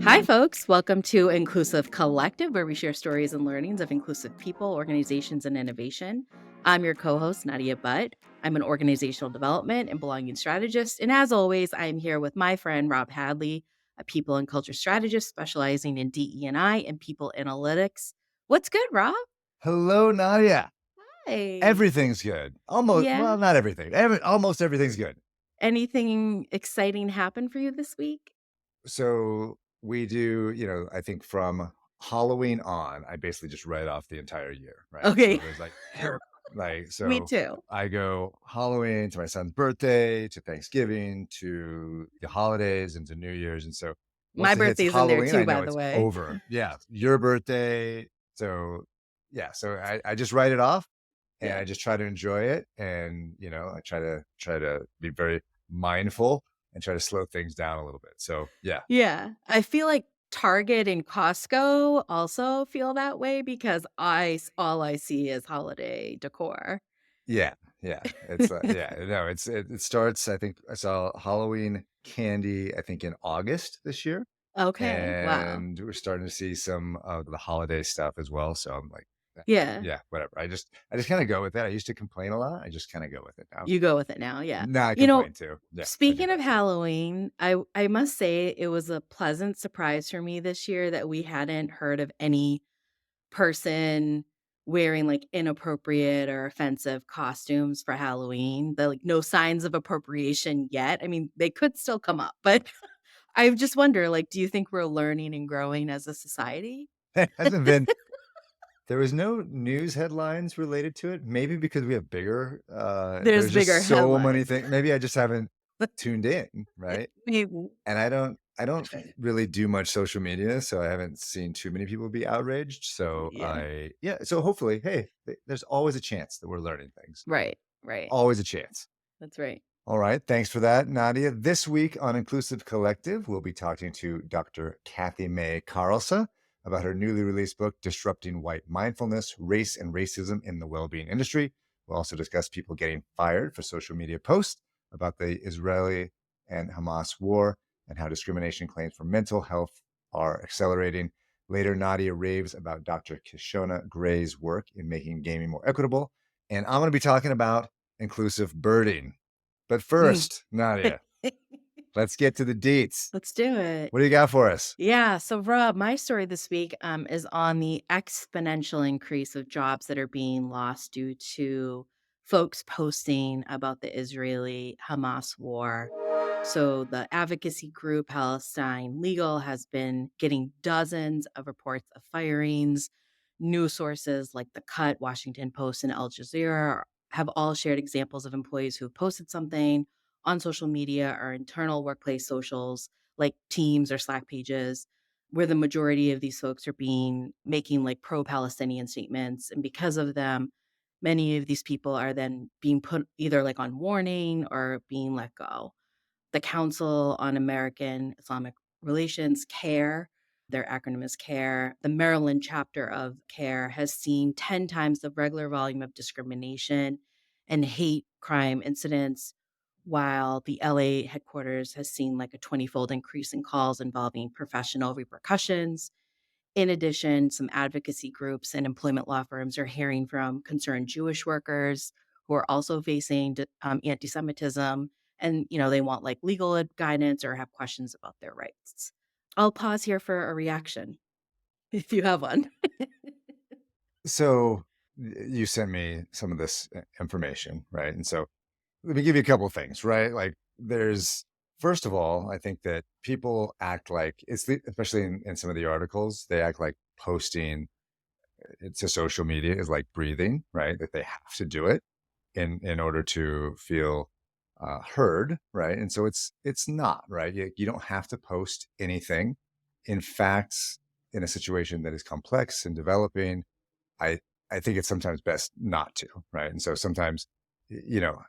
Hi, folks. Welcome to Inclusive Collective, where we share stories and learnings of inclusive people, organizations, and innovation. I'm your co host, Nadia Butt. I'm an organizational development and belonging strategist. And as always, I am here with my friend, Rob Hadley, a people and culture strategist specializing in DE&I and people analytics. What's good, Rob? Hello, Nadia. Hey. Everything's good. Almost, Yeah. well, not everything. Almost everything's good. Anything exciting happen for you this week? So we do, I think from Halloween on, I basically just write off the entire year, right? So Okay. there's Me so too. I go Halloween to my son's birthday, to Thanksgiving, to the holidays, and to New Year's. And so My once it hits birthday's in there Halloween, too, I by know the it's way. over. Yeah, your birthday. So yeah, so I just write it off. And Yeah. I just try to enjoy it. And, I try to be very mindful and try to slow things down a little bit. So yeah. Yeah. I feel like Target and Costco also feel that way because all I see is holiday decor. Yeah. Yeah. No, it starts, I think I saw Halloween candy, I think in August this year. Okay, wow. And we're starting to see some of the holiday stuff as well. So I'm like, Yeah, yeah, whatever. I just kind of go with it. I used to complain a lot. I just kind of go with it now. you go with it now, yeah. Now I You know, complain too. Yeah, I do speaking of that too. Halloween, I must say it was a pleasant surprise for me this year that we hadn't heard of any person wearing, like, inappropriate or offensive costumes for Halloween. The like, no signs of appropriation yet. I mean, they could still come up, but I just wonder, like, do you think we're learning and growing as a society? It hasn't been There was no news headlines related to it, maybe because we have bigger, There's there's bigger just so many headlines. things. Maybe I just haven't tuned in, right? Maybe. And I don't really do much social media, so I haven't seen too many people be outraged. So Yeah. so hopefully, hey, there's always a chance that we're learning things. Right, right. Always a chance. That's right. All right. Thanks for that, Nadia. This week on Inclusive Collective, we'll be talking to Dr. Cathy-Mae Karelse about her newly released book, Disrupting White Mindfulness, Race and Racism in the Wellbeing Industry. We'll also discuss people getting fired for social media posts about the Israeli and Hamas war and how discrimination claims for mental health are accelerating. Later, Nadia raves about Dr. Kishona Gray's work in making gaming more equitable. And I'm going to be talking about inclusive birding. But Mm. first, Nadia, let's get to the deets. Let's do it. What do you got for us? Yeah. So, Rob, my story this week is on the exponential increase of jobs that are being lost due to folks posting about the Israeli Hamas war. So, the advocacy group Palestine Legal has been getting dozens of reports of firings. News sources like The Cut, Washington Post, and Al Jazeera have all shared examples of employees who have posted something on social media or internal workplace socials like Teams or Slack pages, where the majority of these folks are being making like pro-Palestinian statements. And because of them, many of these people are then being put either like on warning or being let go. The Council on American Islamic Relations, CARE, their acronym is CARE, the Maryland chapter of CARE has seen 10 times the regular volume of discrimination and hate crime incidents, while the LA headquarters has seen like a 20-fold increase in calls involving professional repercussions. In addition, some advocacy groups and employment law firms are hearing from concerned Jewish workers who are also facing anti-Semitism, and they want like legal guidance or have questions about their rights. I'll pause here for a reaction if you have one. So you sent me some of this information, right? And so let me give you a couple of things, right? Like first of all, I think that people act like especially in some of the articles, they act like posting it to social media is like breathing, right? That they have to do it in order to feel heard, right? And so it's not right. You don't have to post anything. In fact, in a situation that is complex and developing, I I think it's sometimes best not to, right? And so sometimes,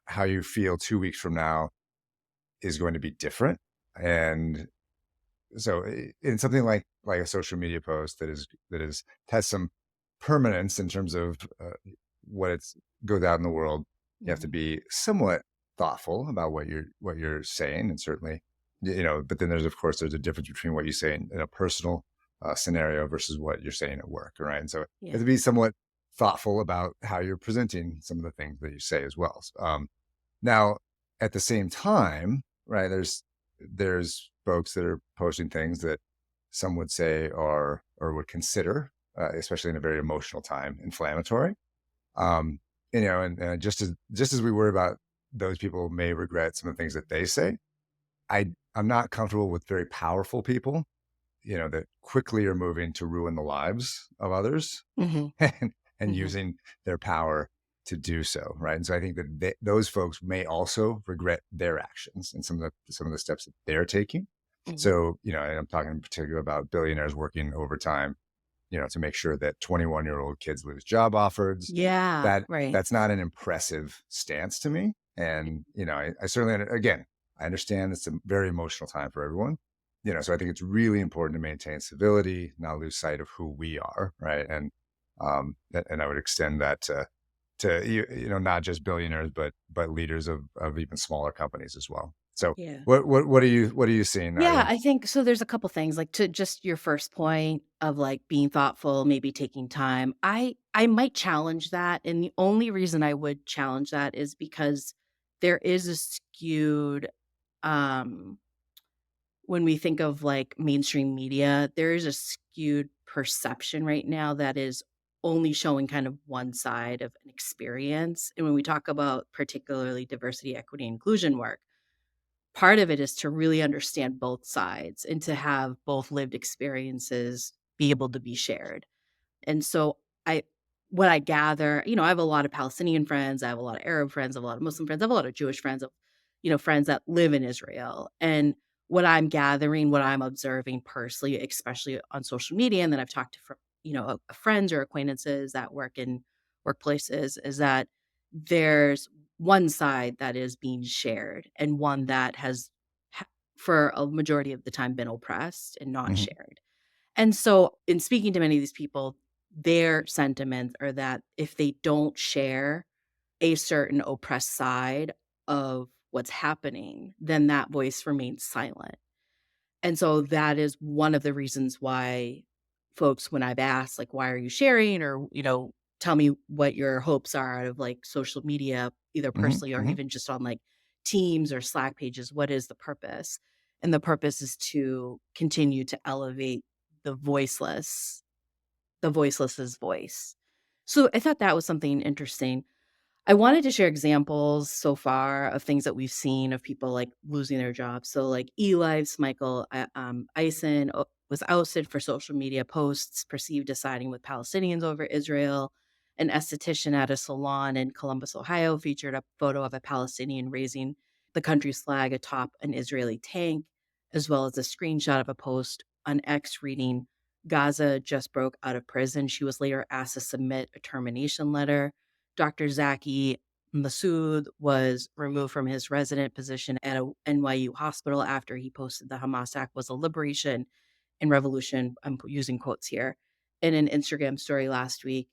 how you feel 2 weeks from now is going to be different, and so in something like a social media post that has some permanence in terms of what it's goes out in the world, you have to Mhm. be somewhat thoughtful about what you're saying, and certainly. But then there's, of course, there's a difference between what you say in a personal scenario versus what you're saying at work, right? And so you have Yeah. to be somewhat thoughtful about how you're presenting some of the things that you say as well. Now, at the same time, right, there's folks that are posting things that some would say are or would consider, especially in a very emotional time, inflammatory. Um, and just as we worry about those people may regret some of the things that they say, I'm not comfortable with very powerful people, that quickly are moving to ruin the lives of others Mhm. and Mhm. using their power to do so, right? And so I think that those folks may also regret their actions and some of the steps that they're taking. Mhm. So, and I'm talking in particular about billionaires working overtime, to make sure that 21-year-old kids lose job offers. Yeah, That right. that's not an impressive stance to me. And, I certainly, again, I understand it's a very emotional time for everyone. So I think it's really important to maintain civility, not lose sight of who we are, right? And I would extend that to not just billionaires, but leaders of even smaller companies as well. So Yeah. what are you seeing, Yeah, Nadia? I think so there's a couple things, like, to just your first point of, like, being thoughtful, maybe taking time. I might challenge that, and the only reason I would challenge that is because there is a skewed, um when we think of, like, mainstream media, there is a skewed perception right now that is only showing kind of one side of an experience, and when we talk about particularly diversity, equity, inclusion work, part of it is to really understand both sides and to have both lived experiences be able to be shared. And so I what I gather, I have a lot of Palestinian friends, I have a lot of Arab friends, I have a lot of Muslim friends, I have a lot of Jewish friends, friends that live in Israel. And what I'm gathering, what I'm observing personally, especially on social media, and then I've talked to friends or acquaintances that work in workplaces, is that there's one side that is being shared and one that has, ha- for a majority of the time, been oppressed and not Mhm, shared. And so, in speaking to many of these people, their sentiments are that if they don't share a certain oppressed side of what's happening, then that voice remains silent. And so that is one of the reasons why folks, when I've asked, like, "Why are you sharing?" or, "Tell me what your hopes are out of, like, social media, either mhm, personally or mhm, even just on, like, Teams or Slack pages, what is the purpose?" And the purpose is to continue to elevate the voiceless the voiceless's voice. So I thought that was something interesting. I wanted to share examples so far of things that we've seen of people, like, losing their jobs. So, like, eLife's Michael, Eisen was ousted for social media posts perceived as siding with Palestinians over Israel. An esthetician at a salon in Columbus, Ohio, featured a photo of a Palestinian raising the country's flag atop an Israeli tank, as well as a screenshot of a post on X reading, "Gaza just broke out of prison." She was later asked to submit a termination letter. Dr. Zaki Massoud was removed from his resident position at a NYU hospital after he posted the Hamas act was a liberation and revolution. I'm using quotes here in an Instagram story last week.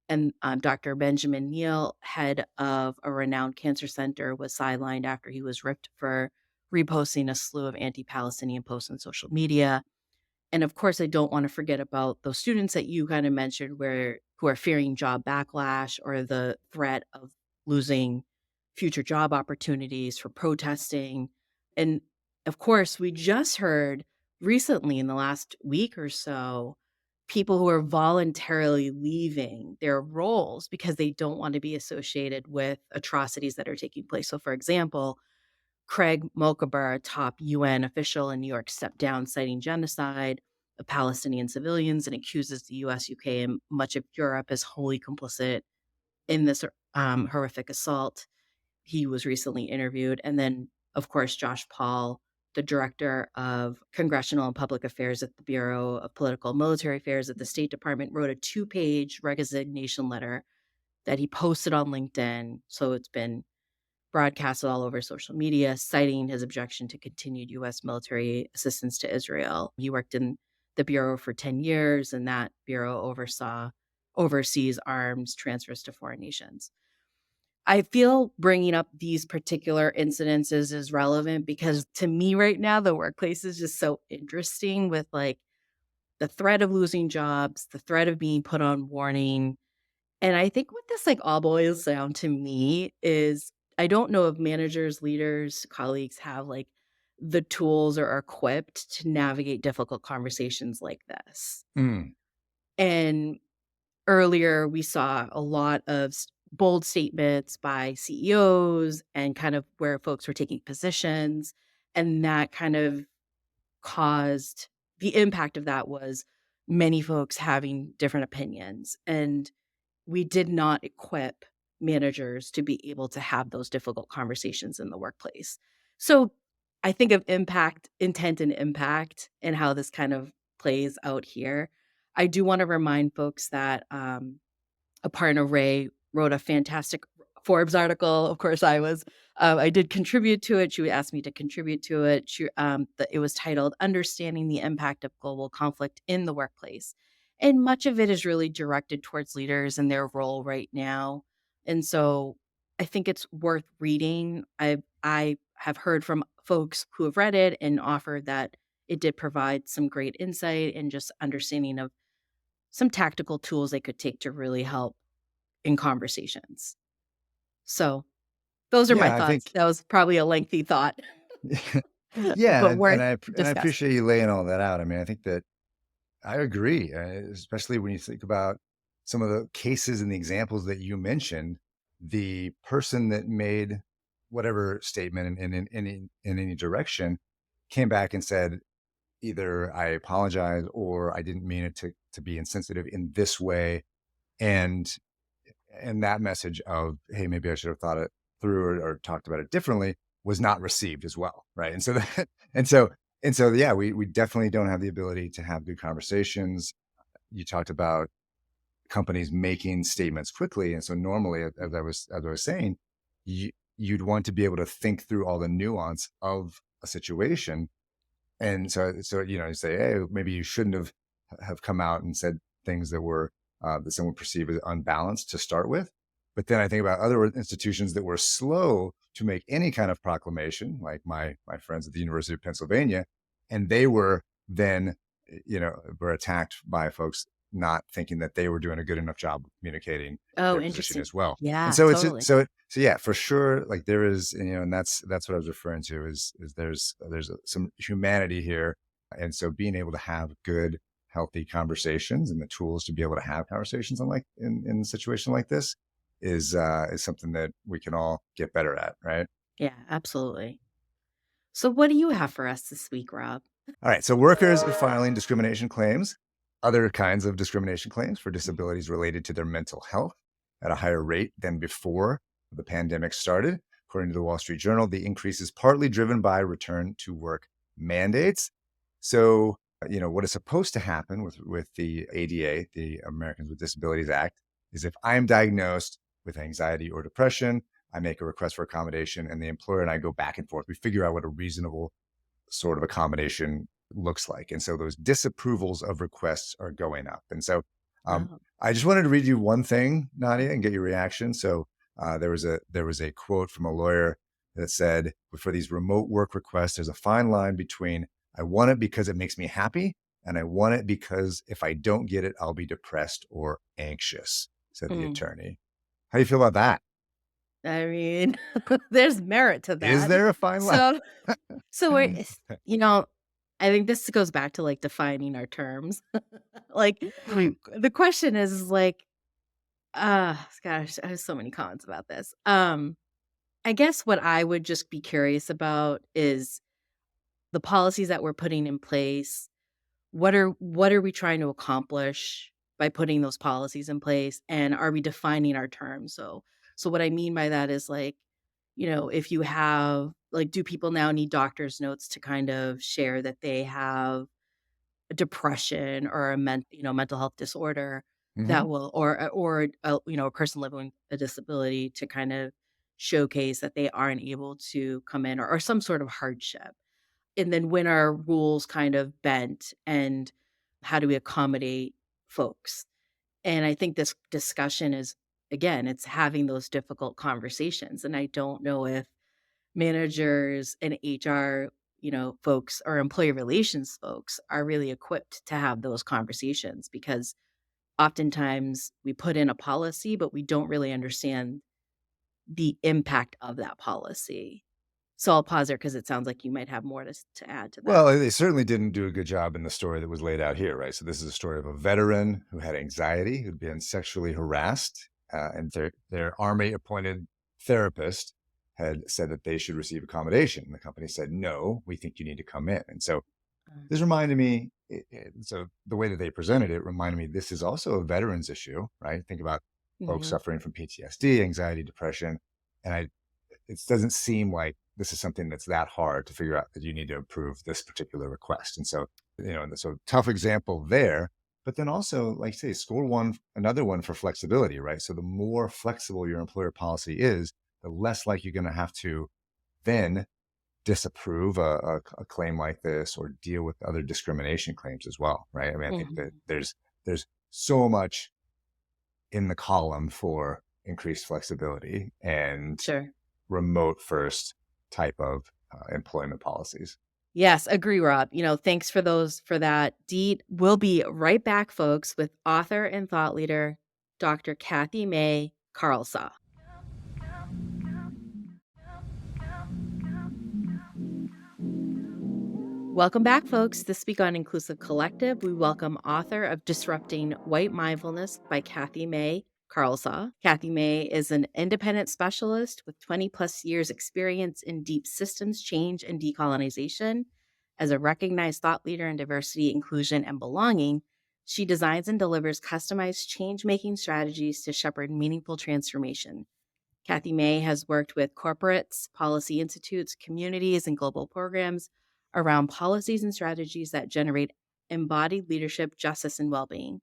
And Dr. Benjamin Neal, head of a renowned cancer center, was sidelined after he was ripped for reposting a slew of anti Palestinian posts on social media. And of course, I don't wanna forget about those students that you kinda mentioned where who are fearing job backlash or the threat of losing future job opportunities for protesting. And, of course, we just heard recently in the last week or so, people who are voluntarily leaving their roles because they don't want to be associated with atrocities that are taking place. So, for example, Craig Mokaber, a top UN official in New York, stepped down, citing genocide of Palestinian civilians and accuses the US, UK, and much of Europe as wholly complicit in this horrific assault. He was recently interviewed. And then, of course, Josh Paul, the director of congressional and public affairs at the Bureau of Political and Military Affairs at the State Department, wrote a 2-page resignation letter that he posted on LinkedIn. So it's been broadcasted all over social media, citing his objection to continued U.S. military assistance to Israel. He worked in the bureau for 10 years, and that bureau oversees arms transfers to foreign nations. I feel bringing up these particular incidences is relevant because to me right now, the workplace is just so interesting with like the threat of losing jobs, the threat of being put on warning. And I think what this like all boils down to me is I don't know if managers, leaders, colleagues have like the tools or are equipped to navigate difficult conversations like this. Mm, And earlier, we saw a lot of bold statements by CEOs and kind of where folks were taking positions. And that kind of caused the impact of that was many folks having different opinions. And we did not equip managers to be able to have those difficult conversations in the workplace. So I think of impact, intent, and impact and how this kind of plays out here. I do want to remind folks that a partner, Ray, wrote a fantastic Forbes article. Of course, I did contribute to it. She asked me to contribute to it. It was titled "Understanding the Impact of Global Conflict in the Workplace," and much of it is really directed towards leaders and their role right now. And so, I think it's worth reading. I have heard from folks who have read it and offered that it did provide some great insight and just understanding of some tactical tools they could take to really help in conversations. So, those are my yeah, I thoughts. think That was probably a lengthy thought, yeah, but worth and I discussing. appreciate you laying all that out. I mean, I think that I agree, especially when you think about some of the cases and the examples that you mentioned. The person that made whatever statement in any direction came back and said, either I apologize or I didn't mean it to be insensitive in this way. And that message of, hey, maybe I should have thought it through or talked about it differently was not received as well. Right. And so that and so yeah, we definitely don't have the ability to have good conversations. You talked about companies making statements quickly. And so normally, as I was saying, you'd want to be able to think through all the nuance of a situation. And so you say, hey, maybe you shouldn't have come out and said things that were that someone would perceive as unbalanced to start with. But then I think about other institutions that were slow to make any kind of proclamation, like my friends at the University of Pennsylvania, and they were then were attacked by folks not thinking that they were doing a good enough job of communicating Oh, their position interesting. as well. And Yeah, so totally. so yeah, for sure, like there is, and that's what I was referring to is there's some humanity here, and so being able to have good, healthy conversations and the tools to be able to have conversations on like in a situation like this is something that we can all get better at, right? Yeah, absolutely. So what do you have for us this week, Rob? All right. So workers are filing discrimination claims, other kinds of discrimination claims for disabilities related to their mental health at a higher rate than before the pandemic started. According to the Wall Street Journal, the increase is partly driven by return to work mandates. So, what is supposed to happen with the ADA, the Americans with Disabilities Act, is if I'm diagnosed with anxiety or depression, I make a request for accommodation and the employer and I go back and forth. We figure out what a reasonable sort of accommodation looks like. And so those disapprovals of requests are going up. And so Oh. I just wanted to read you one thing, Nadia, and get your reaction. So there was a quote from a lawyer that said, for these remote work requests, there's a fine line between I want it because it makes me happy, and I want it because if I don't get it, I'll be depressed or anxious, said the Mm. attorney. How do you feel about that? I mean, there's merit to Is that. there a fine line? So so you know, I think this goes back to like defining our terms. Like the question is like, gosh, I have so many comments about this. I guess what I would just be curious about is the policies that we're putting in place. What are we trying to accomplish by putting those policies in place? And are we defining our terms? So what I mean by that is like, if you have like, do people now need doctor's notes to kind of share that they have a depression or mental health disorder Hmm. that will a person living with a disability to kind of showcase that they aren't able to come in or some sort of hardship. And then when are rules kind of bent and how do we accommodate folks? And I think this discussion is again, it's having those difficult conversations. And I don't know if managers and HR, folks or employee relations folks are really equipped to have those conversations because oftentimes we put in a policy, but we don't really understand the impact of that policy. So I'll pause there because it sounds like you might have more to add to that. Well, they certainly didn't do a good job in the story that was laid out here, right? So this is a story of a veteran who had anxiety, who'd been sexually harassed, and their army-appointed therapist had said that they should receive accommodation. The company said, "No, we think you need to come in." And so this reminded me. So the way that they presented it reminded me this is also a veterans issue, right? Think about folks Mhm. suffering from PTSD, anxiety, depression, and it doesn't seem like this is something that's that hard to figure out that you need to approve this particular request. And so, and so tough example there. But then also, like say, score one, another one for flexibility, right? So the more flexible your employer policy is, the less like you're going to have to then disapprove a claim like this or deal with other discrimination claims as well, right? I mean, I think that Mhm. there's so much in the column for increased flexibility and Sure. remote first type of employment policies. Yes, agree, Rob. Thanks for that. Deed. We'll be right back, folks, with author and thought leader Dr. Cathy-Mae Karelse. Welcome back, folks. This week on Inclusive Collective, we welcome author of Disrupting White Mindfulness by Cathy-Mae Karelse. Cathy-Mae is an independent specialist with 20 plus years experience in deep systems change and decolonization. As a recognized thought leader in diversity, inclusion, and belonging, she designs and delivers customized change-making strategies to shepherd meaningful transformation. Cathy-Mae has worked with corporates, policy institutes, communities, and global programs around policies and strategies that generate embodied leadership, justice, and well being.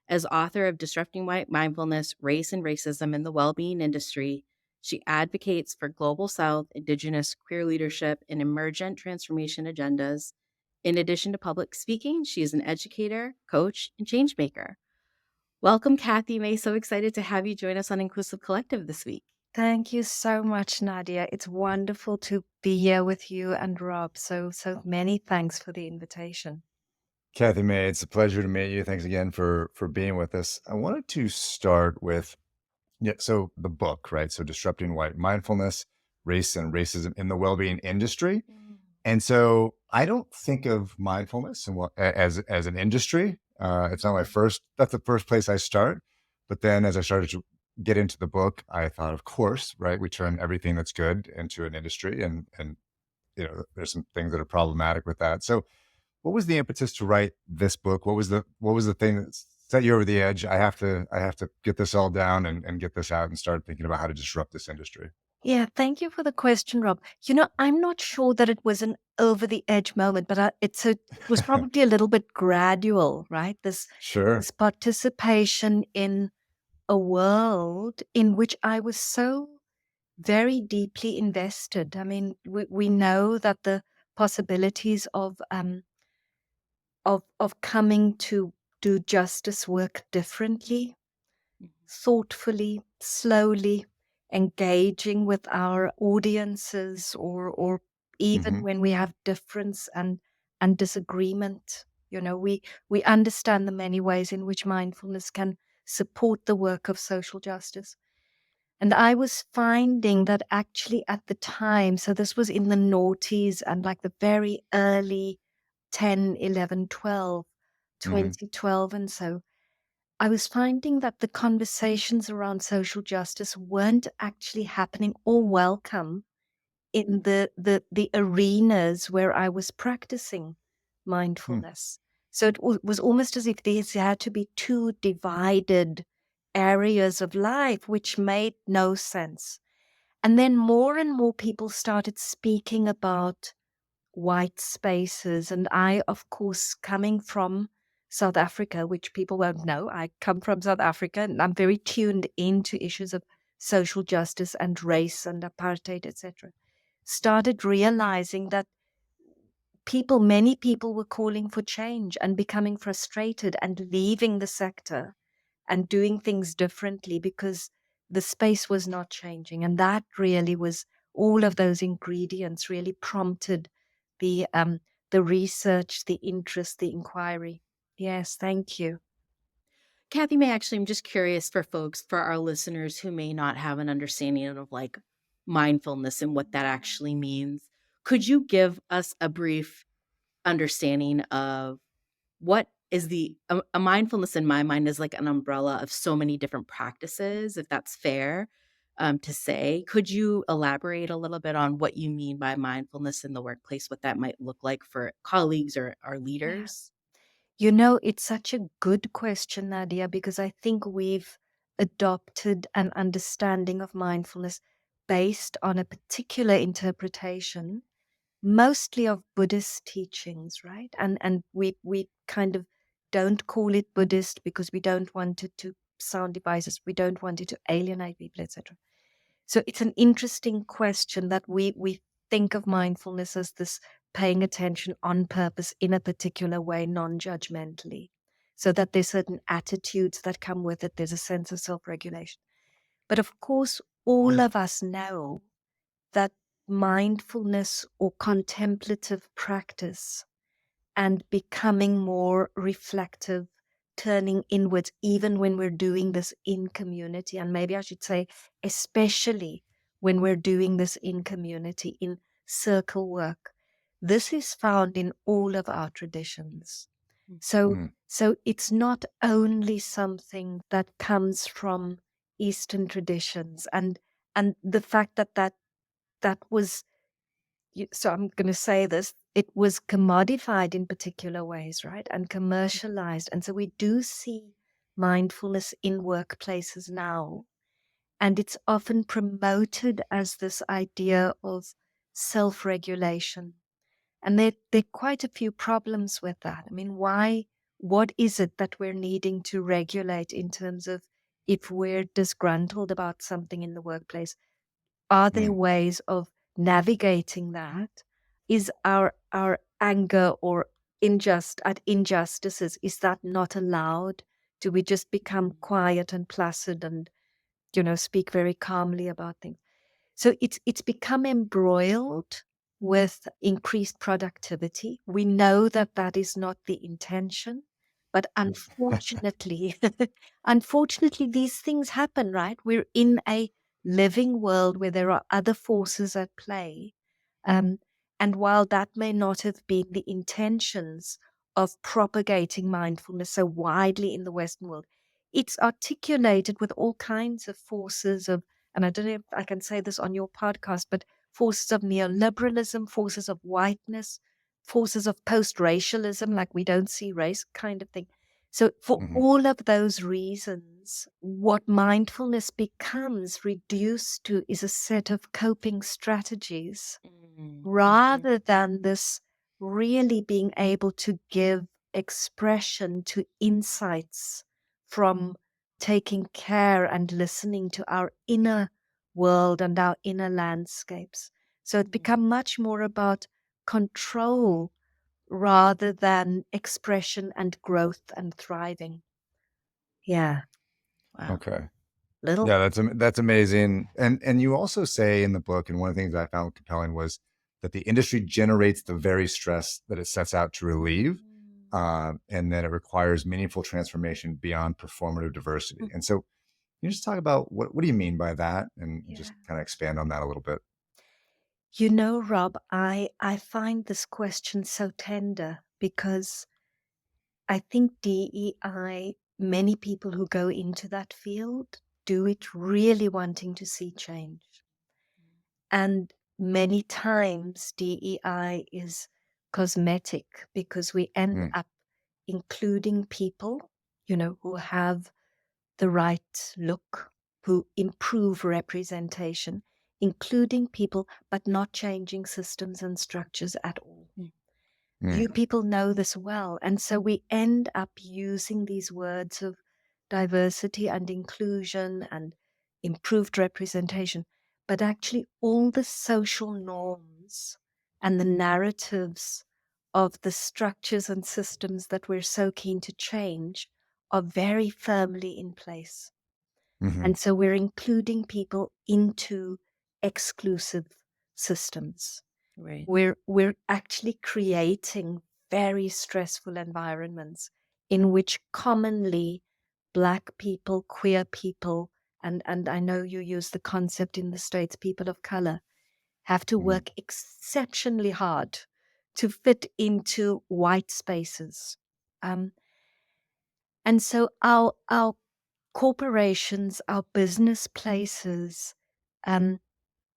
As author of Disrupting White Mindfulness, Race and Racism in the Wellbeing Industry, she advocates for Global South, Indigenous, queer leadership, and emergent transformation agendas. In addition to public speaking, she is an educator, coach, and change maker. Welcome, Cathy-Mae. So excited to have you join us on Inclusive Collective this week. Thank you so much, Nadia. It's wonderful to be here with you and Rob. So many thanks for the invitation. Cathy-Mae, it's a pleasure to meet you. Thanks again for being with us. I wanted to start with so the book, right? So disrupting white mindfulness, race and racism in the well-being industry. Mm. And so I don't think of mindfulness and as an industry. It's not my first. That's the first place I start. But then as I started to get into the book, I thought, of course, right? We turn everything that's good into an industry, and there's some things that are problematic with that. So, what was the impetus to write this book? What was the thing that set you over the edge? I have to get this all down and get this out and start thinking about how to disrupt this industry. Yeah, thank you for the question, Rob. I'm not sure that it was an over the edge moment, but it was probably a little bit gradual, right? Sure. This participation in a world in which I was so very deeply invested. I mean, we know that the possibilities of coming to do justice work differently, thoughtfully, slowly, engaging with our audiences, or even Hmm. when we have difference and disagreement. We understand the many ways in which mindfulness can support the work of social justice. And I was finding that actually at the time, so this was in the noughties and like the very early 10, 11, 12, Hmm. 2012, and so I was finding that the conversations around social justice weren't actually happening or welcome in the arenas where I was practicing mindfulness. So it was almost as if these had to be two divided areas of life, which made no sense. And then more and more people started speaking about white spaces. And I, of course, coming from South Africa, which people won't know, I come from South Africa and I'm very tuned into issues of social justice and race and apartheid, etc. Started realizing that many people were calling for change and becoming frustrated and leaving the sector and doing things differently because the space was not changing. And that really was all of those ingredients really prompted the research, the interest, the inquiry. Yes, thank you. Cathy-Mae, actually, I'm just curious for folks, for our listeners who may not have an understanding of like mindfulness and what that actually means. Could you give us a brief understanding of what is a mindfulness in my mind is like an umbrella of so many different practices, if that's fair to say. Could you elaborate a little bit on what you mean by mindfulness in the workplace, what that might look like for colleagues or our Yeah. leaders? You know, it's such a good question, Nadia, because I think we've adopted an understanding of mindfulness based on a particular interpretation, mostly of Buddhist teachings, right? And we kind of don't call it Buddhist because we don't want it to sound divisive. We don't want it to alienate people, etc. So it's an interesting question that we think of mindfulness as this paying attention on purpose in a particular way, non-judgmentally. So that there's certain attitudes that come with it. There's a sense of self-regulation. But of course, all of us know that mindfulness or contemplative practice and becoming more reflective, turning inwards, even when we're doing this in community. And maybe I should say, especially when we're doing this in community, in circle work. This is found in all of our traditions. So, Mm, so it's not only something that comes from Eastern traditions, and the fact that was so I'm going to say this, it was commodified in particular ways, right? And commercialized. And so we do see mindfulness in workplaces now. And it's often promoted as this idea of self regulation. And there are quite a few problems with that. I mean, what is it that we're needing to regulate in terms of if we're disgruntled about something in the workplace? Are there mm, ways of navigating that? Is our anger or injustices, is that not allowed? Do we just become quiet and placid and, speak very calmly about things? So it's become embroiled with increased productivity. We know that that is not the intention, but unfortunately, unfortunately, these things happen, right? We're in a living world where there are other forces at play. Um, and while that may not have been the intentions of propagating mindfulness so widely in the Western world, it's articulated with all kinds of forces of, and I don't know if I can say this on your podcast, but forces of neoliberalism, forces of whiteness, forces of post-racialism, like we don't see race kind of thing. So for mhm. all of those reasons, what mindfulness becomes reduced to is a set of coping strategies Mm, mhm, rather than this really being able to give expression to insights from taking care and listening to our inner world and our inner landscapes. So it mhm. become much more about control rather than expression and growth and thriving. Yeah, Wow. Okay. little. Yeah, that's amazing. And you also say in the book, and one of the things I found compelling was that the industry generates the very stress that it sets out to relieve, and that it requires meaningful transformation beyond performative diversity. Mm. And so, can you just talk about what do you mean by that, and Yeah. just kind of expand on that a little bit? You know, Rob, I find this question so tender because I think DEI, many people who go into that field do it really wanting to see change. And many times DEI is cosmetic because we end Mm, up including people, who have the right look, who improve representation, including people, but not changing systems and structures at all. mm, You people know this well. And so we end up using these words of diversity and inclusion and improved representation. But actually, all the social norms and the narratives of the structures and systems that we're so keen to change are very firmly in place. Hmm. And so we're including people into exclusive systems. Right. We're actually creating very stressful environments in which commonly Black people, queer people, and I know you use the concept in the States, people of color, have to Hmm. work exceptionally hard to fit into white spaces. Um, and so our corporations, our business places, um,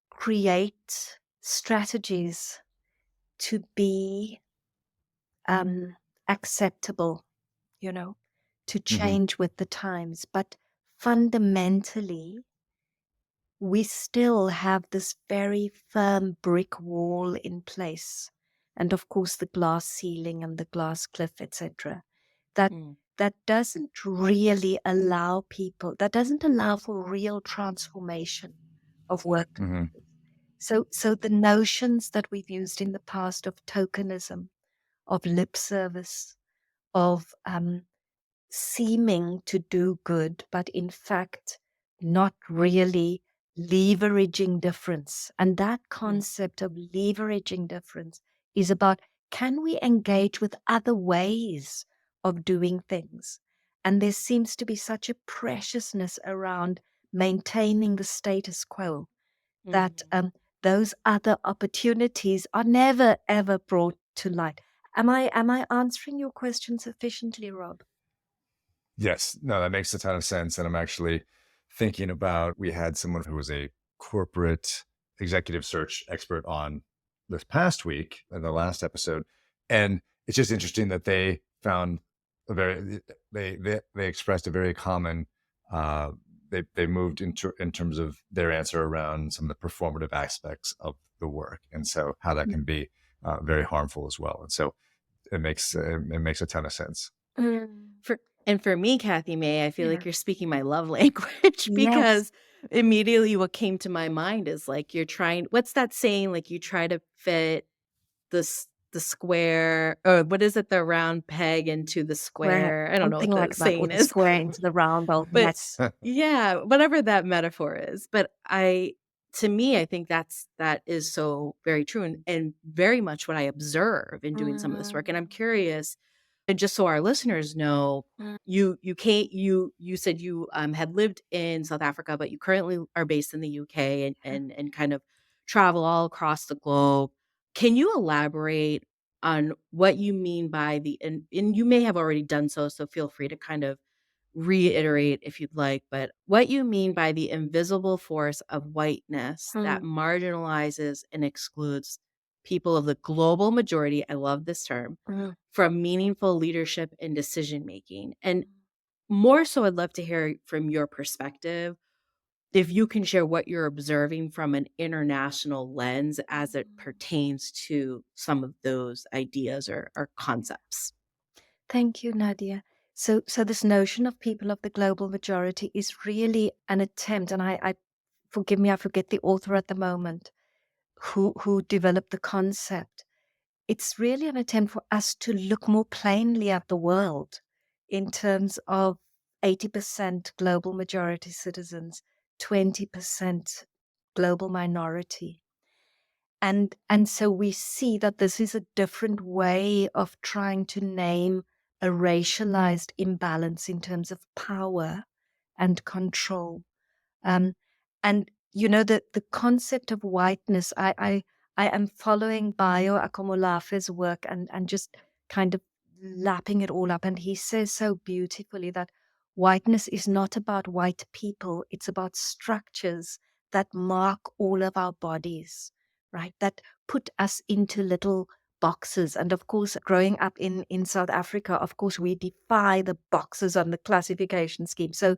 create strategies to be acceptable, you know, to Hmm. change with the times. But fundamentally, we still have this very firm brick wall in place. And of course, the glass ceiling and the glass cliff, etc. That Mm, that doesn't really allow people, that doesn't allow for real transformation of work. Hmm. So the notions that we've used in the past of tokenism, of lip service, of seeming to do good, but in fact, not really leveraging difference. And that mm, concept of leveraging difference is about, can we engage with other ways of doing things? And there seems to be such a preciousness around maintaining the status quo that mhm. those other opportunities are never ever brought to light. Am I answering your question sufficiently, Rob? Yes, no, that makes a ton of sense. And I'm actually thinking about, we had someone who was a corporate executive search expert on this past week in the last episode. And it's just interesting that they found a very, they expressed a very common, uh, they moved in terms of their answer around some of the performative aspects of the work. And so how that can be very harmful as well. And so it makes a ton of sense. Mm. For me, Cathy-Mae, I feel Yeah. like you're speaking my love language Yes. because immediately what came to my mind is like you're trying what's that saying? Like you try to fit the square or what is it? The round peg into the Square, square. I don't know something what the like that, or saying the is. square into the round hole. But Yes. yeah, whatever that metaphor is. But to me, I think that is so very true and very much what I observe in doing some of this work. And I'm Mm, curious, and just so our listeners know, mm, you said you had lived in South Africa, but you currently are based in the UK and kind of travel all across the globe. Can you elaborate on what you mean by and you may have already done so, so feel free to kind of reiterate if you'd like, but what you mean by the invisible force of whiteness that mm, marginalizes and excludes people of the global majority, I love this term, mm. from meaningful leadership and decision making. And more so, I'd love to hear from your perspective. If you can share what you're observing from an international lens as it pertains to some of those ideas or concepts. Thank you, Nadia. So this notion of people of the global majority is really an attempt, and I forgive me, I forget the author at the moment who developed the concept. It's really an attempt for us to look more plainly at the world in terms of 80% global majority citizens, 20% global minority. And so we see that this is a different way of trying to name a racialized imbalance in terms of power and control. Um, and the concept of whiteness, I am following Bayo Akomolafe's work and just kind of lapping it all up. And he says so beautifully that whiteness is not about white people, it's about structures that mark all of our bodies, right? That put us into little boxes. And of course, growing up in South Africa, of course, we defy the boxes on the classification scheme. So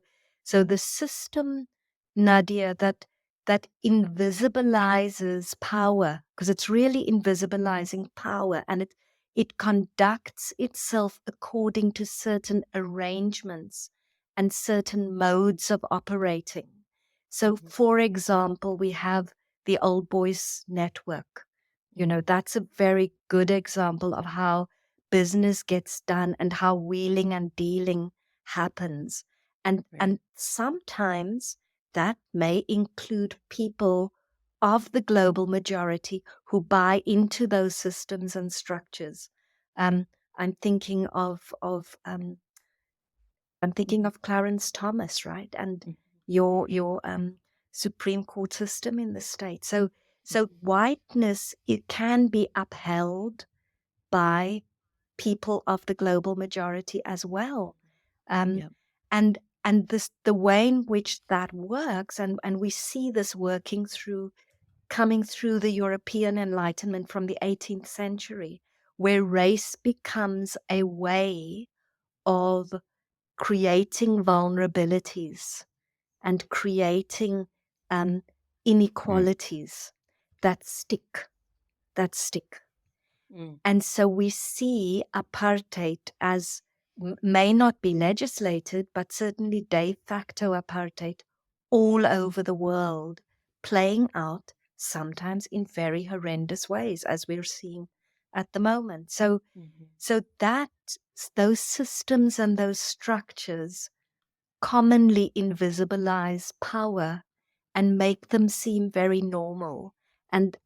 the system, Nadia, that invisibilizes power, because it's really invisibilizing power, and it conducts itself according to certain arrangements and certain modes of operating. So, Mhm, for example, we have the Old Boys Network. mhm, That's a very good example of how business gets done and how wheeling and dealing happens. Right. And sometimes that may include people of the global majority who buy into those systems and structures. Um, I'm thinking Mhm. of Clarence Thomas, right? And Mhm. your Supreme Court system in the state. So Mhm. whiteness, it can be upheld by people of the global majority as well. Um, Yep. and the way in which that works, and we see this working through, coming through the European Enlightenment from the 18th century, where race becomes a way of creating vulnerabilities and creating um, Mm, inequalities that stick, that stick. Mm. And so we see apartheid as may not be legislated, but certainly de facto apartheid all over the world, playing out sometimes in very horrendous ways, as we're seeing at the moment. So, Mhm. so that those systems and those structures commonly invisibilize power and make them seem very normal, and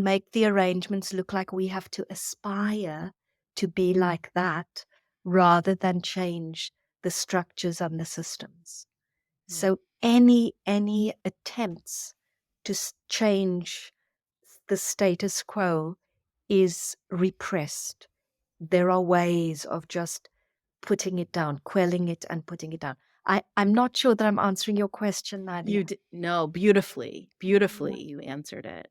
make the arrangements look like we have to aspire to be like that rather than change the structures and the systems. Right. So any attempts to change the status quo is repressed. There are ways of just putting it down, quelling it and putting it down. I'm not sure that I'm answering your question, You Nadia. d No, beautifully, Yeah. beautifully, you answered it.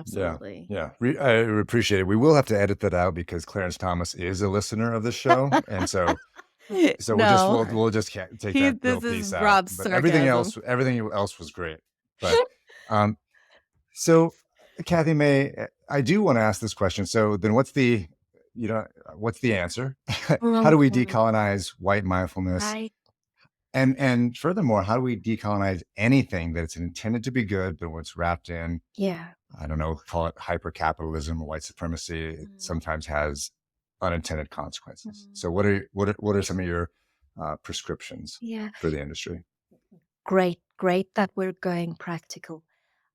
yeah, Absolutely. yeah. I appreciate it. We will have to edit that out because Clarence Thomas is a listener of this show, and so No, we'll just take that little this is piece out. Rob's But sarcasm. everything else was great. But um, so Kathy May, I do want to ask this question. So then, what's the answer? How do we Mhm. decolonize white mindfulness? Right. And furthermore, how do we decolonize anything that's intended to be good, but when it's wrapped in, Yeah. I don't know, call it hyper capitalism or white supremacy, it Mm. sometimes has unintended consequences. Mm. So what are some of your prescriptions Yeah. for the industry? Great that we're going practical.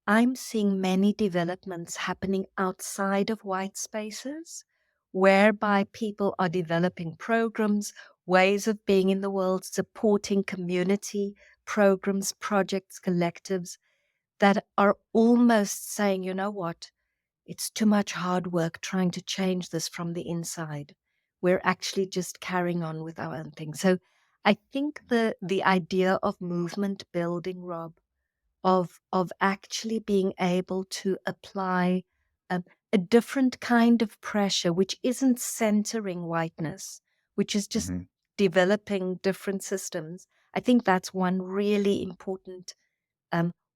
I'm seeing many developments happening outside of white spaces, whereby people are developing programs, ways of being in the world, supporting community programs, projects, collectives that are almost saying, you know what, it's too much hard work trying to change this from the inside. We're actually just carrying on with our own thing. So I think the idea of movement building, Rob, of actually being able to apply um, a different kind of pressure, which isn't centering whiteness, which is just Hmm. developing different systems. I think that's one really important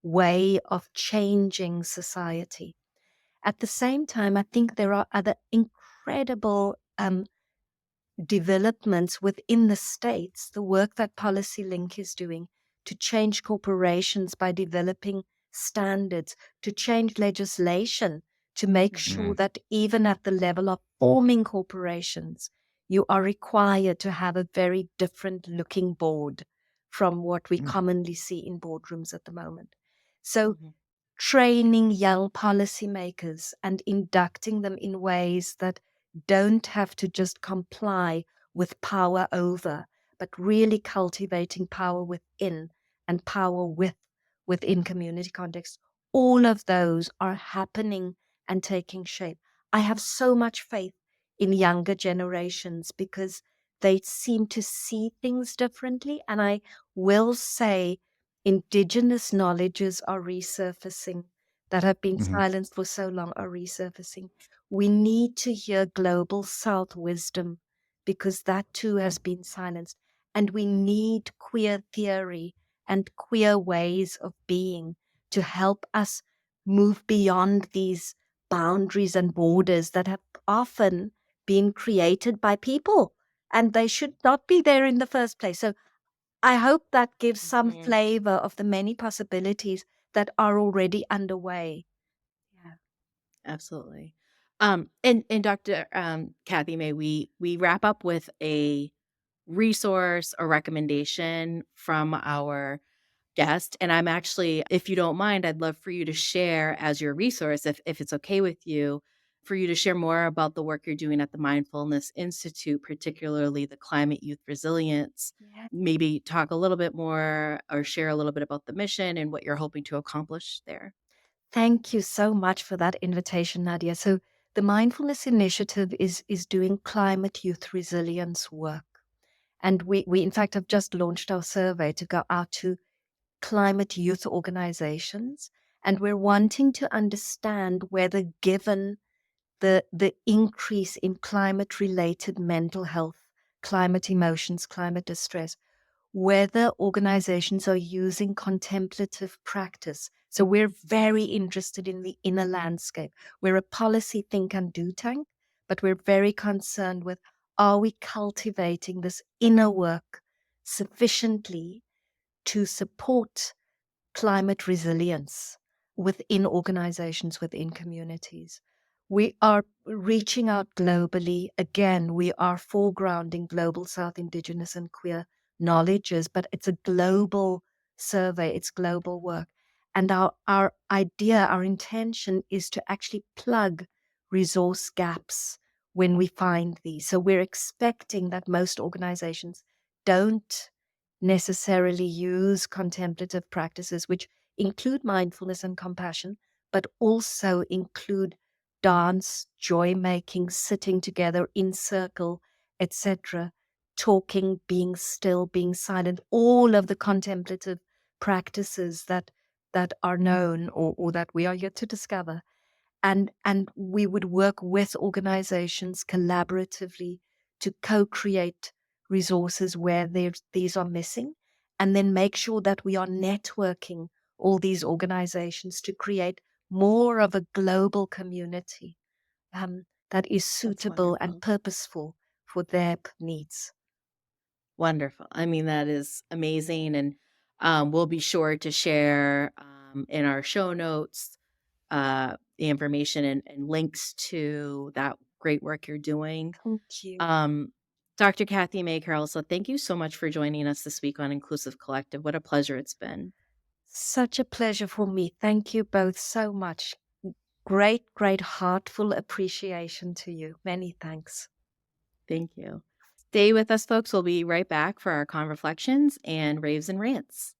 way of changing society. At the same time, I think there are other incredible developments within the states, the work that Policy Link is doing to change corporations by developing standards, to change legislation, to make Mhm. sure Mm, that even at the level of forming corporations, you are required to have a very different looking board from what we mm, commonly see in boardrooms at the moment. So Mhm. training young policymakers and inducting them in ways that don't have to just comply with power over, but really cultivating power within and power within community context. All of those are happening and taking shape. I have so much faith in younger generations because they seem to see things differently. And I will say indigenous knowledges are resurfacing that have been mhm, silenced for so long are resurfacing. We need to hear global South wisdom because that too has been silenced. And we need queer theory and queer ways of being to help us move beyond these boundaries and borders that have often been created by people and they should not be there in the first place. So I hope that gives some Mhm. flavor of the many possibilities that are already underway. Yeah. Absolutely. And Dr. Kathy, may we wrap up with a resource or recommendation from our guest. And I'm actually, if you don't mind, I'd love for you to share as your resource, if it's okay with you, for you to share more about the work you're doing at the Mindfulness Institute, particularly the Climate Youth Resilience. Yeah. Maybe talk a little bit more or share a little bit about the mission and what you're hoping to accomplish there. Thank you so much for that invitation, Nadia. So the Mindfulness Initiative is doing climate youth resilience work. And we in fact have just launched our survey to go out to climate youth organizations. And we're wanting to understand whether, given the increase in climate related mental health, climate emotions, climate distress, whether organizations are using contemplative practice. So we're very interested in the inner landscape. We're a policy think and do tank, but we're very concerned with, are we cultivating this inner work sufficiently to support climate resilience within organizations, within communities? We are reaching out globally. Again, we are foregrounding global South Indigenous and queer knowledges, but it's a global survey, it's global work. And our idea, our intention is to actually plug resource gaps when we find these. So we're expecting that most organizations don't necessarily use contemplative practices, which include mindfulness and compassion, but also include dance, joy making, sitting together in circle, etc., talking, being still, being silent, all of the contemplative practices that are known or that we are yet to discover. And we would work with organizations collaboratively to co-create resources where these are missing, and then make sure that we are networking all these organizations to create more of a global community that is That's suitable and wonderful. purposeful for their needs. Wonderful. I mean, that is amazing. And we'll be sure to share in our show notes the information and links to that great work you're doing. Thank you. Um, Dr. Cathy-Mae Karelse, thank you so much for joining us this week on Inclusive Collective. What a pleasure it's been. Such a pleasure for me. Thank you both so much. Great, great, heartful appreciation to you. Many thanks. Thank you. Stay with us, folks. We'll be right back for our con reflections and raves and rants.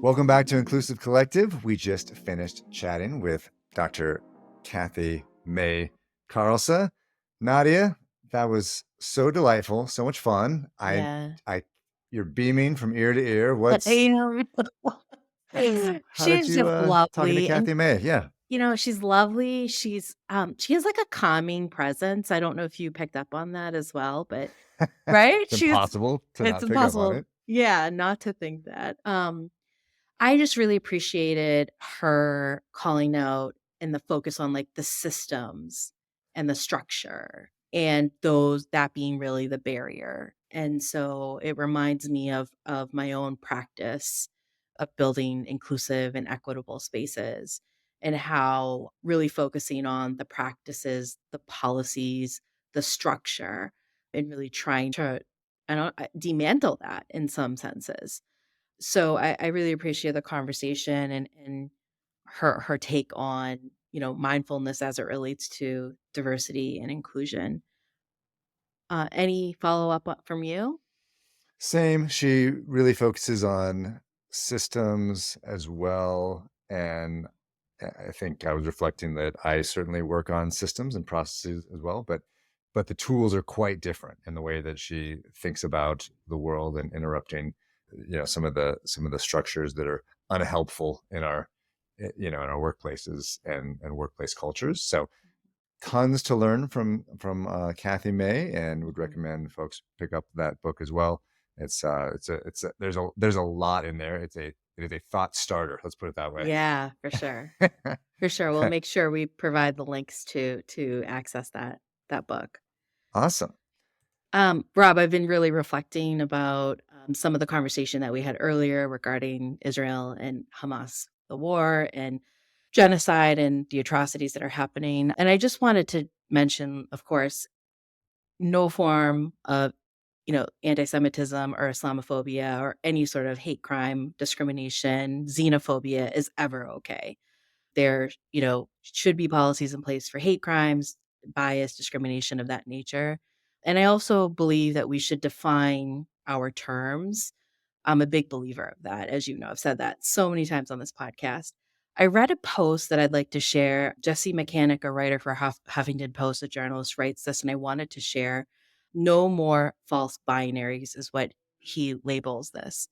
Welcome back to Inclusive Collective. We just finished chatting with Dr. Cathy-Mae Karelse. Nadia, that was so delightful, so much fun. Yeah. You're beaming from ear to ear. You know, How did she's you just talking to lovely. And Cathy-Mae? Yeah, she's lovely. She has like a calming presence. I don't know if you picked up on that as well, but right? it's impossible to It's not pick up on impossible. it. Yeah, not to think that. I just really appreciated her calling out and the focus on like the systems and the structure and those that being really the barrier. And so it reminds me of my own practice of building inclusive and equitable spaces and how really focusing on the practices, the policies, the structure, and really trying to dismantle that in some senses. So I really appreciate the conversation and her take on, mindfulness as it relates to diversity and inclusion. Any follow-up from you? Same. She really focuses on systems as well. And I think I was reflecting that I certainly work on systems and processes as well, but the tools are quite different in the way that she thinks about the world and interrupting, some of the structures that are unhelpful in our in our workplaces and workplace cultures. So tons to learn from Cathy-Mae, and would Mhm. recommend folks pick up that book as well. It's a there's a lot in there. It is a thought starter. Let's put it that way. Yeah, for sure. For sure. We'll make sure we provide the links to access that book. Awesome. Rob, I've been really reflecting about some of the conversation that we had earlier regarding Israel and Hamas, the war, and genocide and the atrocities that are happening. And I just wanted to mention, of course, no form of, anti-Semitism or Islamophobia or any sort of hate crime, discrimination, xenophobia is ever okay. There, should be policies in place for hate crimes, bias, discrimination of that nature. And I also believe that we should define our terms. I'm a big believer of that. As you know, I've said that so many times on this podcast. I read a post that I'd like to share. Jesse Mechanic, a writer for Huffington Post, a journalist, writes this, and I wanted to share. No more false binaries is what he labels this.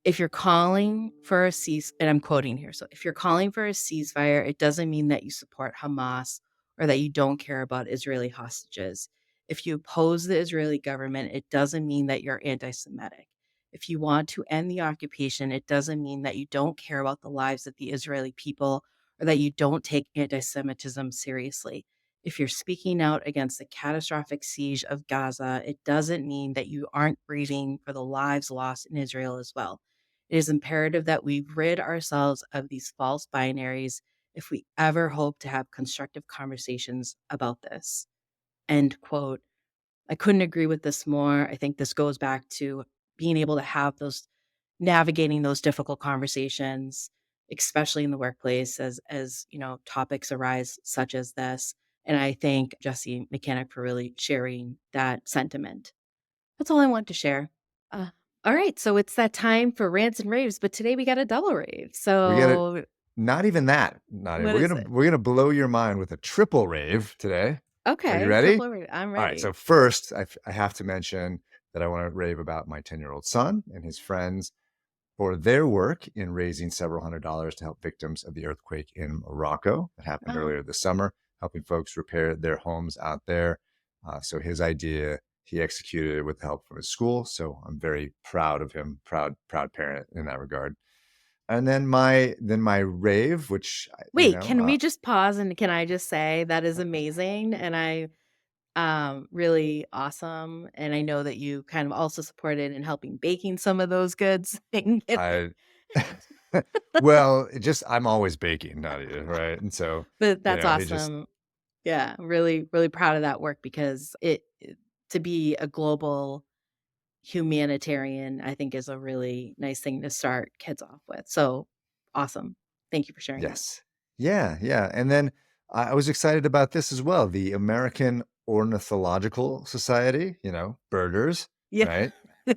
If you're calling for a cease and I'm quoting here, so if you're calling for a ceasefire, it doesn't mean that you support Hamas or that you don't care about Israeli hostages. If you oppose the Israeli government, it doesn't mean that you're anti-Semitic. If you want to end the occupation, it doesn't mean that you don't care about the lives of the Israeli people or that you don't take anti-Semitism seriously. If you're speaking out against the catastrophic siege of Gaza, it doesn't mean that you aren't grieving for the lives lost in Israel as well. It is imperative that we rid ourselves of these false binaries if we ever hope to have constructive conversations about this. End quote. I couldn't agree with this more. I think this goes back to being able to have those navigating those difficult conversations, especially in the workplace as topics arise such as this. And I thank Jesse Mechanic for really sharing that sentiment. That's all I want to share. Uh, all right, so it's that time for rants and raves, but today we got a double rave. We got it. So Not even that, Nadia. what is it? We're gonna blow your mind with a triple rave today. Are you Okay, ready? triple rave. I'm All right. ready. So first, I have to mention that I want to rave about my 10-year-old son and his friends for their work in raising several $100s to help victims of the earthquake in Morocco that happened Oh, earlier this summer, helping folks repair their homes out there. So his idea, he executed it with the help from his school. So I'm very proud of him, proud parent in that regard. And then my rave, which wait, can we just pause and can I just say that is amazing and I really awesome and I know that you kind of also supported in helping baking some of those goods and get it. I well, it just I'm always baking, Nadia, right? And so, But that's he just awesome. Yeah, really really proud of that work because to be a global humanitarian, I think is a really nice thing to start kids off with. So awesome. Thank you for sharing that. yes. Yeah, yeah. And then I was excited about this as well. The American Ornithological Society, birders, Yeah. right?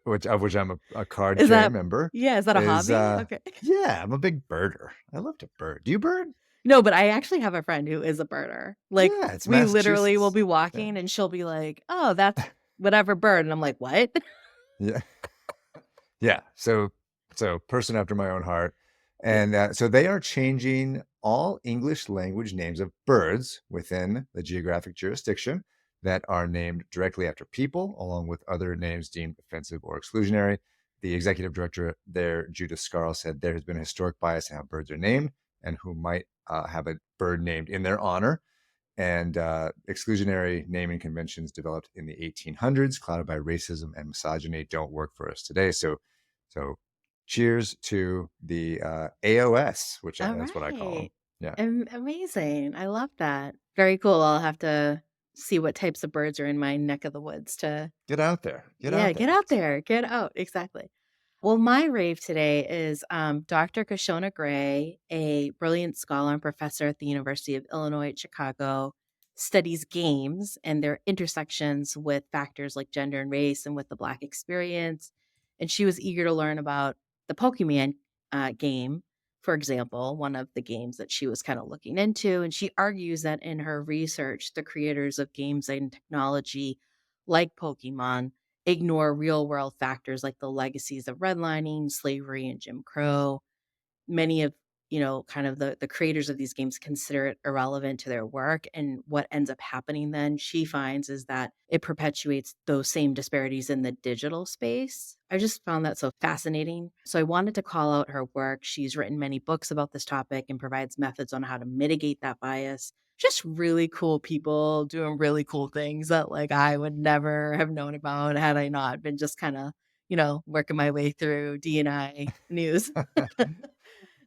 Of which I'm a card Is carrying that member, yeah, is that a is hobby? Okay. yeah, I'm a big birder. I love to bird. Do you bird? No, but I actually have a friend who is a birder. Like, Yeah, it's we literally will Massachusetts. be Yeah. walking and she'll be like, "Oh, that's whatever bird." And I'm like, "What?" Yeah. Yeah. So person after my own heart. Yeah. And so they are changing all English language names of birds within the geographic jurisdiction that are named directly after people, along with other names deemed offensive or exclusionary. The executive director there, Judith Scarl, said there has been a historic bias in how birds are named and who might have a bird named in their honor. And exclusionary naming conventions developed in the 1800s, clouded by racism and misogyny, don't work for us today. So cheers to the AOS, which that's what I call Alright. them. Yeah, Amazing. I love that. Very cool. I'll have to see what types of birds are in my neck of the woods to get out there, get yeah, out get there. out there. Get out. Exactly. Well, my rave today is Dr. Kashona Gray, a brilliant scholar and professor at the University of Illinois at Chicago, studies games and their intersections with factors like gender and race and with the Black experience. And she was eager to learn about the Pokemon game, for example, one of the games that she was kind of looking into. And she argues that in her research, the creators of games and technology like Pokemon ignore real world factors like the legacies of redlining, slavery, and Jim Crow. Many of kind of the creators of these games consider it irrelevant to their work. And what ends up happening then, she finds, is that it perpetuates those same disparities in the digital space. I just found that so fascinating. So I wanted to call out her work. She's written many books about this topic and provides methods on how to mitigate that bias. Just really cool people doing really cool things that like I would never have known about had I not been just kind of, working my way through D&I news.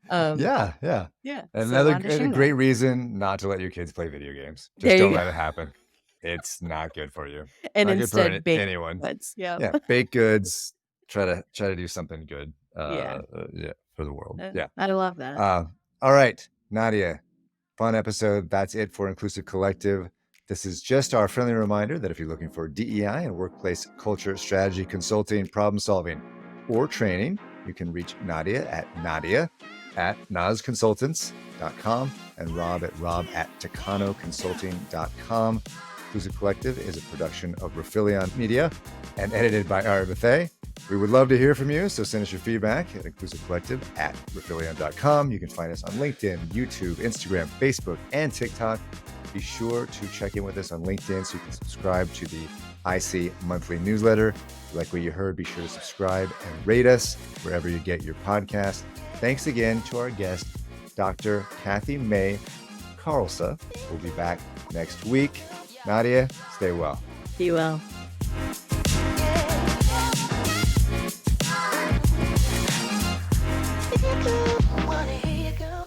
Um, Yeah, yeah. yeah, so Another on to a great Shingon. reason not to let your kids play video games. Just There you don't go. let it happen. It's not good for you. And Not good for instead, baked anyone. goods. Yep. Yeah, baked goods. Try to do something good. Yeah. Yeah, for the world. Uh, Yeah. I love that. All right, Nadia. Fun episode. That's it for Inclusive Collective. This is just our friendly reminder that if you're looking for DEI and workplace culture, strategy, consulting, problem solving, or training, you can reach Nadia at nazconsultants.com and Rob at tacanoconsulting.com. Inclusive Collective is a production of Rifelion Media and edited by Ari Bethea. We would love to hear from you, so send us your feedback at inclusivecollective@rifelion.com. You can find us on LinkedIn, YouTube, Instagram, Facebook, and TikTok. Be sure to check in with us on LinkedIn so you can subscribe to the IC monthly newsletter. If you like what you heard, be sure to subscribe and rate us wherever you get your podcast. Thanks again to our guest, Dr. Cathy-Mae Karelse. We'll be back next week. Nadia, stay well. Be well. Wanna hear you go.